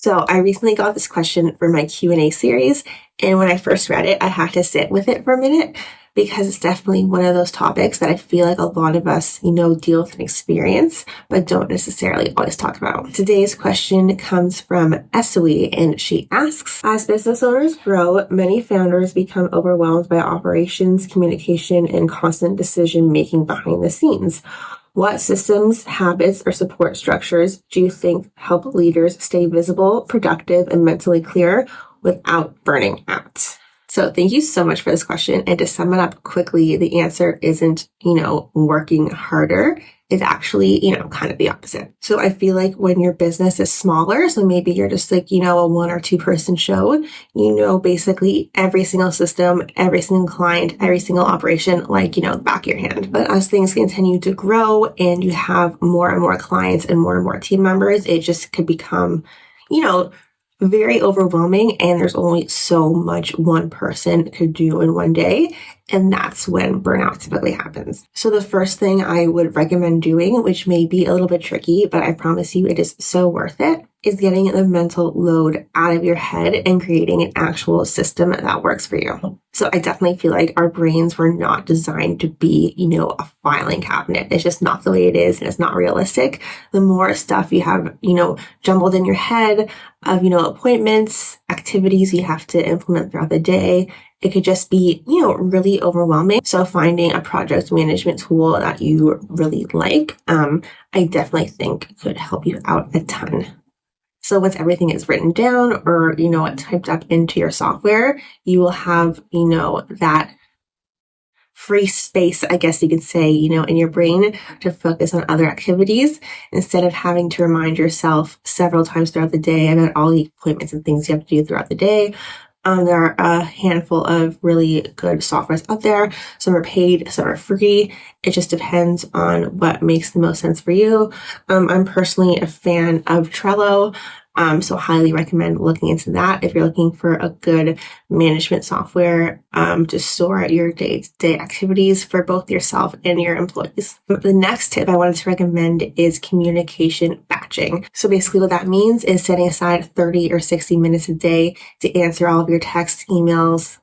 So I recently got this question for my Q&A series, and when I first read it, I had to sit with it for a minute because it's definitely one of those topics that I feel like a lot of us, deal with and experience, but don't necessarily always talk about. Today's question comes from Esewi, and she asks, as business owners grow, many founders become overwhelmed by operations, communication, and constant decision-making behind the scenes. What systems, habits, or support structures do you think help leaders stay visible, productive, and mentally clear without burning out? So thank you so much for this question. And to sum it up quickly, the answer isn't, working harder. It's actually, kind of the opposite. So I feel like when your business is smaller, so maybe you're just like, a 1 or 2 person show, basically every single system, every single client, every single operation, the back of your hand. But as things continue to grow and you have more and more clients and more team members, it just could become, very overwhelming, and there's only so much one person could do in one day, and that's when burnout typically happens. So the first thing I would recommend doing, which may be a little bit tricky, but I promise you it is so worth it, is getting the mental load out of your head and creating an actual system that works for you. So I definitely feel like our brains were not designed to be, a filing cabinet. It's just not the way it is, and it's not realistic. The more stuff you have, jumbled in your head of, appointments, activities you have to implement throughout the day, it could just be, really overwhelming. So finding a project management tool that you really like, I definitely think could help you out a ton. So once everything is written down or, typed up into your software, you will have, that free space, I guess you could say, in your brain to focus on other activities instead of having to remind yourself several times throughout the day about all the appointments and things you have to do throughout the day. There are a handful of really good softwares out there. Some are paid, some are free. It just depends on what makes the most sense for you. I'm personally a fan of Trello. So highly recommend looking into that if you're looking for a good management software to store your day-to-day activities for both yourself and your employees. The next tip I wanted to recommend is communication batching. So basically what that means is setting aside 30 or 60 minutes a day to answer all of your texts, emails,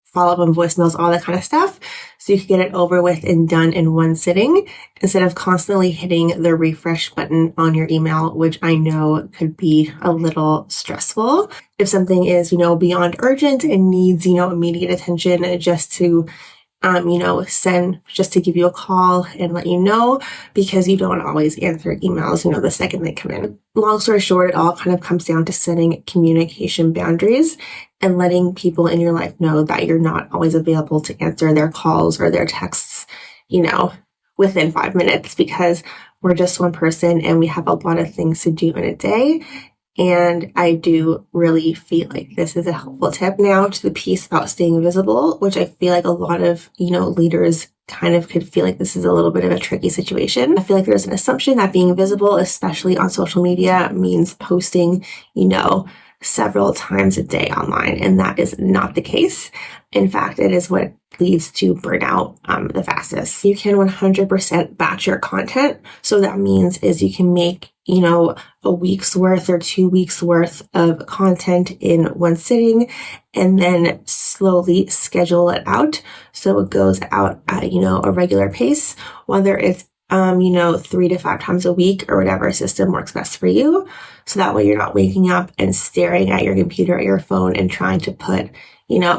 follow up on voicemails, all that kind of stuff. So you can get it over with and done in one sitting instead of constantly hitting the refresh button on your email, which I know could be a little stressful. If something is, beyond urgent and needs, immediate attention just to send just to give you a call and let you know, because you don't always answer emails, the second they come in. Long story short, it all kind of comes down to setting communication boundaries and letting people in your life know that you're not always available to answer their calls or their texts, within 5 minutes, because we're just one person and we have a lot of things to do in a day. And I do really feel like this is a helpful tip. Now to the piece about staying visible, which I feel like a lot of, leaders kind of could feel like this is a little bit of a tricky situation. I feel like there's an assumption that being visible, especially on social media, means posting, several times a day online. And that is not the case. In fact, it is what leads to burnout the fastest. You can 100% batch your content. So that means is you can make, a week's worth or 2 weeks worth of content in one sitting and then slowly schedule it out. So it goes out at, a regular pace, whether it's 3 to 5 times a week or whatever system works best for you. So that way you're not waking up and staring at your computer or your phone and trying to put,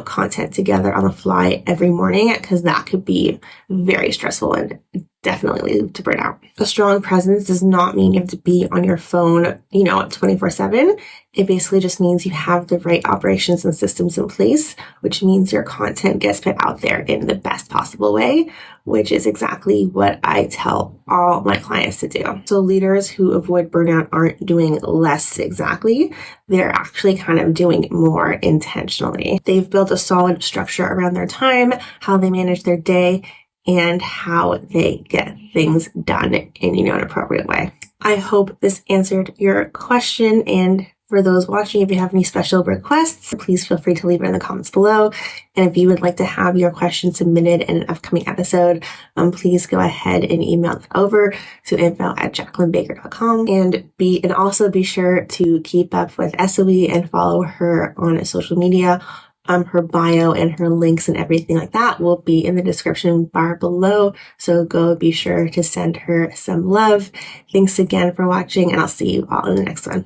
content together on the fly every morning, because that could be very stressful and definitely lead to burnout. A strong presence does not mean you have to be on your phone, 24/7. It basically just means you have the right operations and systems in place, which means your content gets put out there in the best possible way, which is exactly what I tell all my clients to do. So leaders who avoid burnout aren't doing less exactly. They're actually kind of doing more intentionally. They've built a solid structure around their time, how they manage their day, and how they get things done in, an appropriate way. I hope this answered your question, and For those watching, if you have any special requests, please feel free to leave it in the comments below. And if you would like to have your question submitted in an upcoming episode, please go ahead and email it over to info@jacquelinebaker.com. And also be sure to keep up with Esewi and follow her on social media. Her bio and her links and everything like that will be in the description bar below. So go be sure to send her some love. Thanks again for watching, and I'll see you all in the next one.